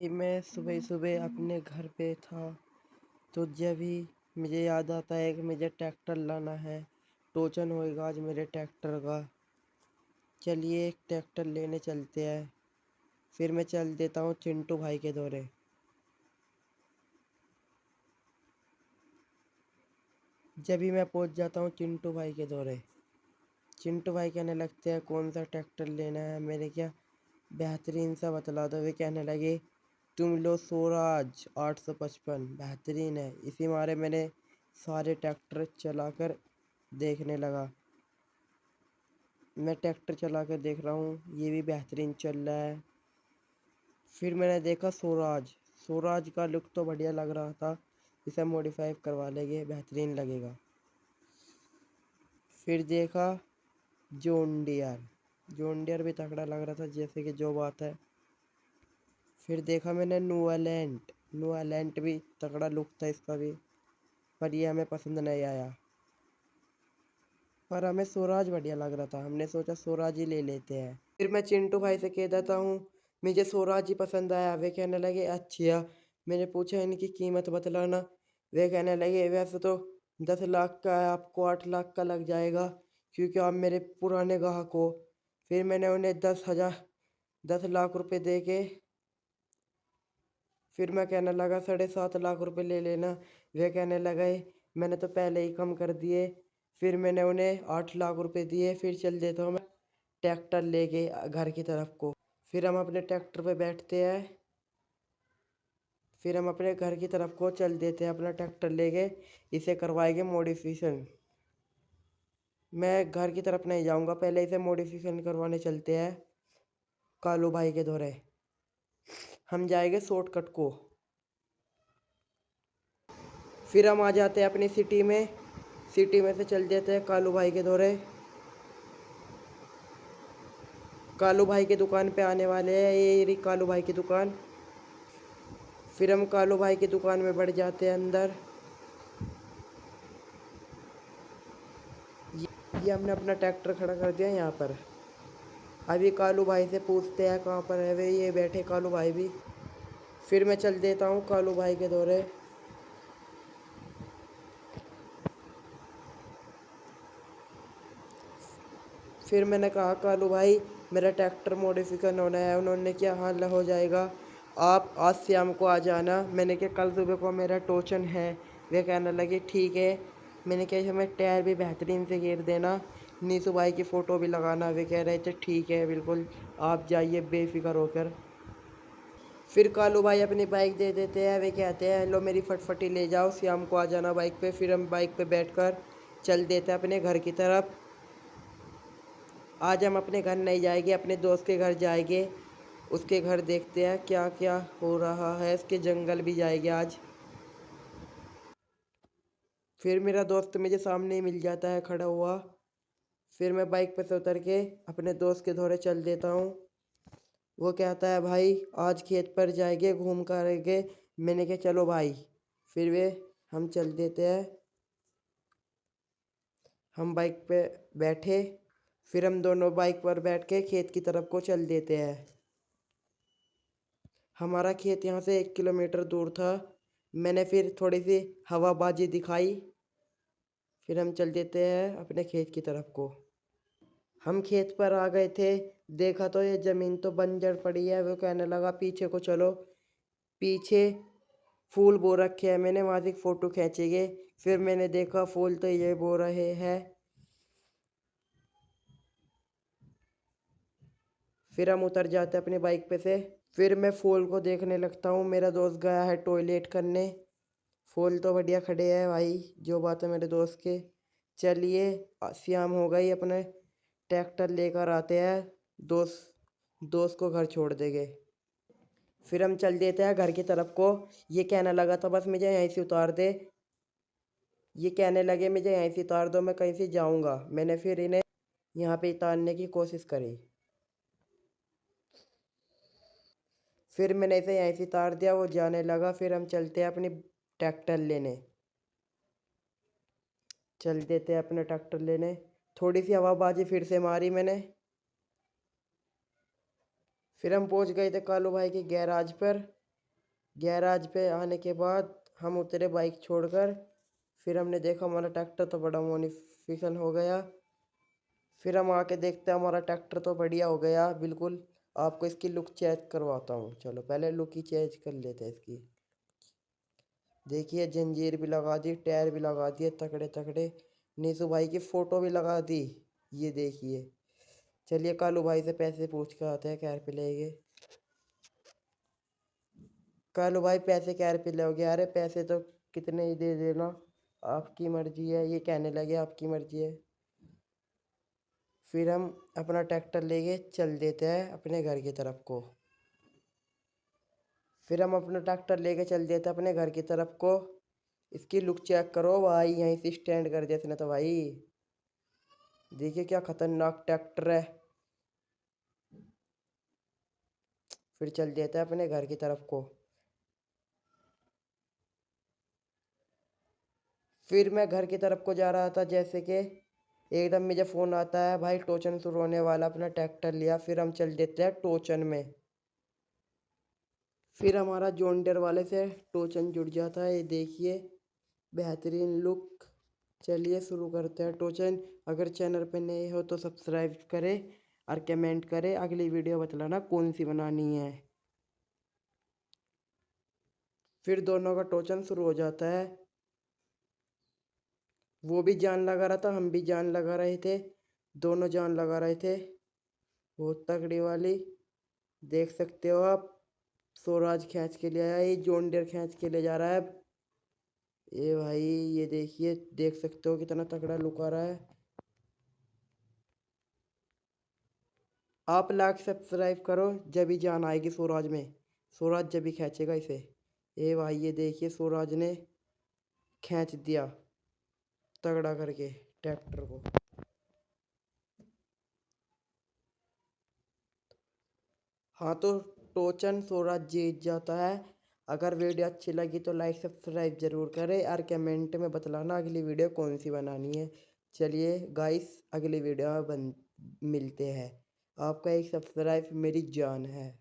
मैं सुबह सुबह अपने घर पे था, तो जब ही मुझे याद आता है कि मुझे ट्रैक्टर लाना है। टोचन होएगा आज मेरे ट्रैक्टर का। चलिए एक ट्रैक्टर लेने चलते हैं। फिर मैं चल देता हूँ चिंटू भाई के दौरे। जब भी मैं पहुँच जाता हूँ चिंटू भाई के दौरे, चिंटू भाई कहने लगते हैं कौन सा ट्रैक्टर लेना है। मेरे क्या बेहतरीन सा बतला दो। वे कहने लगे तुम लो स्वराज 855, बेहतरीन है। इसी मारे मैंने सारे ट्रैक्टर चलाकर देखने लगा। मैं ट्रैक्टर चला कर देख रहा हूँ, ये भी बेहतरीन चल रहा है। फिर मैंने देखा स्वराज। स्वराज का लुक तो बढ़िया लग रहा था, इसे मॉडिफाई करवा लेंगे, बेहतरीन लगेगा। फिर देखा जॉन डियर। जॉन डियर भी तगड़ा लग रहा था, जैसे कि जो बात है। फिर देखा मैंने नुआलेंट। नुआलेंट भी तगड़ा लुक था इसका भी, पर ये हमें पसंद नहीं आया। पर हमें स्वराज बढ़िया लग रहा था, हमने सोचा स्वराज ही ले लेते हैं। फिर मैं चिंटू भाई से कह देता हूँ मुझे स्वराज ही पसंद आया। वे कहने लगे अच्छा। मैंने पूछा इनकी कीमत बतलाना। वे कहने लगे वैसे तो 10 लाख का है, आपको 8 लाख का लग जाएगा, क्योंकि आप मेरे पुराने ग्राहक हो। फिर मैंने उन्हें 10 लाख रुपए दे के फिर मैं कहने लगा 7.5 लाख रुपए ले लेना। वे कहने लगे मैंने तो पहले ही कम कर दिए। फिर मैंने उन्हें 8 लाख रुपए दिए। फिर चल देता हूँ मैं ट्रैक्टर लेके घर की तरफ को। फिर हम अपने ट्रैक्टर पे बैठते हैं। फिर हम अपने घर की तरफ को चल देते हैं अपना ट्रैक्टर लेके। इसे करवाएंगे मॉडिफिकेशन। मैं घर की तरफ नहीं जाऊंगा, पहले इसे मॉडिफिकेशन करवाने चलते हैं कालू भाई के दौरे। हम जाएंगे शॉर्टकट को। फिर हम आ जाते हैं अपनी सिटी में। सिटी में से चल देते हैं कालू भाई के दौरे। कालू भाई की दुकान पे आने वाले हैं, ये रही कालू भाई की दुकान। फिर हम कालू भाई की दुकान में बढ़ जाते हैं अंदर। ये हमने अपना ट्रैक्टर खड़ा कर दिया यहाँ पर। अभी कालू भाई से पूछते हैं कहाँ पर है वे। ये बैठे कालू भाई भी। फिर मैं चल देता हूँ कालू भाई के दौरे। फिर मैंने कहा कालू भाई मेरा ट्रैक्टर मॉडिफिकेशन होना है। उन्होंने क्या हाल हो जाएगा, आप आज शाम को आ जाना। मैंने क्या कल सुबह को मेरा टोचन है। वे कहने लगे ठीक है। मैंने क्या हमें टायर भी बेहतरीन से घेर देना, नीसू भाई की फ़ोटो भी लगाना। वे कह रहे थे ठीक है बिल्कुल, आप जाइए बेफिक्र होकर। फिर कालू भाई अपनी बाइक दे देते हैं। वे कहते हैं लो मेरी फटफटी ले जाओ, शाम को आ जाना बाइक पे। फिर हम बाइक पे बैठकर चल देते हैं अपने घर की तरफ। आज हम अपने घर नहीं जाएंगे, अपने दोस्त के घर जाएंगे। उसके घर देखते हैं क्या क्या हो रहा है, उसके जंगल भी जाएंगे आज। फिर मेरा दोस्त मुझे सामने ही मिल जाता है खड़ा हुआ। फिर मैं बाइक पर से उतर के अपने दोस्त के दौरे चल देता हूँ। वो कहता है भाई आज खेत पर जाएंगे, घूम कर आएंगे। मैंने कहा चलो भाई। फिर वे हम चल देते हैं। हम बाइक पे बैठे। फिर हम दोनों बाइक पर बैठ के खेत की तरफ को चल देते हैं। हमारा खेत यहाँ से 1 किलोमीटर दूर था। मैंने फिर थोड़ी सी हवाबाजी दिखाई। फिर हम चल देते हैं अपने खेत की तरफ को। हम खेत पर आ गए थे। देखा तो ये ज़मीन तो बंजर पड़ी है। वो कहने लगा पीछे को चलो। पीछे फूल बो रखे हैं, मैंने वहाँ से फ़ोटो खींचेंगे। फिर मैंने देखा फूल तो ये बो रहे हैं। फिर हम उतर जाते हैं अपनी बाइक पे से। फिर मैं फूल को देखने लगता हूँ। मेरा दोस्त गया है टॉयलेट करने। फूल तो बढ़िया खड़े हैं भाई, जो बात है मेरे दोस्त के। चलिए शाम हो गई, अपने ट्रैक्टर लेकर आते हैं। दोस्त दोस्त को घर छोड़ देंगे। फिर हम चल देते हैं घर की तरफ को। ये कहने लगा था बस मुझे यहीं से उतार दे। ये कहने लगे मुझे यहीं से उतार दो, मैं कहीं से जाऊंगा। मैंने फिर इन्हें यहाँ पे उतारने की कोशिश करी। फिर मैंने इसे यहीं से उतार दिया, वो जाने लगा। फिर हम चलते हैं अपनी ट्रैक्टर लेने। चल देते हैं अपने ट्रैक्टर लेने। थोड़ी सी हवाबाजी फिर से मारी मैंने। फिर हम पहुंच गए थे कालू भाई के गैराज पर। गैराज पे आने के बाद हम उतरे बाइक छोड़कर। फिर हमने देखा हमारा ट्रैक्टर तो बड़ा मॉडिफिकेशन हो गया। फिर हम आके देखते हैं हमारा ट्रैक्टर तो बढ़िया हो गया बिल्कुल। आपको इसकी लुक चेक करवाता हूँ। चलो पहले लुक ही चेंज कर लेते हैं इसकी। देखिए जंजीर भी लगा दी, टायर भी लगा दिए तगड़े तगड़े। नीसू भाई की फ़ोटो भी लगा दी। ये देखिए। चलिए कालू भाई से पैसे पूछ कर आते हैं क्या पे लेंगे। कालू भाई पैसे क्या पे लोगे? अरे पैसे तो कितने ही दे देना, आपकी मर्जी है। ये कहने लगे आपकी मर्जी है। फिर हम अपना ट्रैक्टर लेके चल देते हैं अपने घर की तरफ को। फिर हम अपना ट्रैक्टर लेके चल देते हैं अपने घर की तरफ को। इसकी लुक चेक करो भाई, यहीं से स्टैंड कर दिया इसने तो भाई। देखिए क्या खतरनाक ट्रैक्टर है। फिर चल देता है अपने घर की तरफ को। फिर मैं घर की तरफ को जा रहा था, जैसे कि एकदम मुझे फ़ोन आता है भाई टोचन शुरू होने वाला। अपना ट्रैक्टर लिया, फिर हम चल देते हैं टोचन में। फिर हमारा जॉन डियर वाले से टोचन जुड़ जाता है। ये देखिए बेहतरीन लुक। चलिए शुरू करते हैं टोचन। अगर चैनल पे नए हो तो सब्सक्राइब करें और कमेंट करें। अगली वीडियो बतलाना कौन सी बनानी है। फिर दोनों का टोचन शुरू हो जाता है। वो भी जान लगा रहा था, हम भी जान लगा रहे थे। दोनों जान लगा रहे थे बहुत तगड़ी वाली। देख सकते हो आप। स्वराज खींच के ले आया, ये जॉन डियर खींच के ले जा रहा है अब। ये भाई ये देखिए, देख सकते हो कितना तगड़ा लुक आ रहा है। आप लाइक सब्सक्राइब करो, जब ही जान आएगी स्वराज में। स्वराज जब भी खींचेगा इसे। ये भाई ये देखिए स्वराज ने खींच दिया तगड़ा करके ट्रैक्टर को। हाँ तो टोचन स्वराज जीत जाता है। अगर वीडियो अच्छी लगी तो लाइक सब्सक्राइब जरूर करें और कमेंट में बतलाना अगली वीडियो कौन सी बनानी है। चलिए गाइस अगली वीडियो में मिलते हैं। आपका एक सब्सक्राइब मेरी जान है।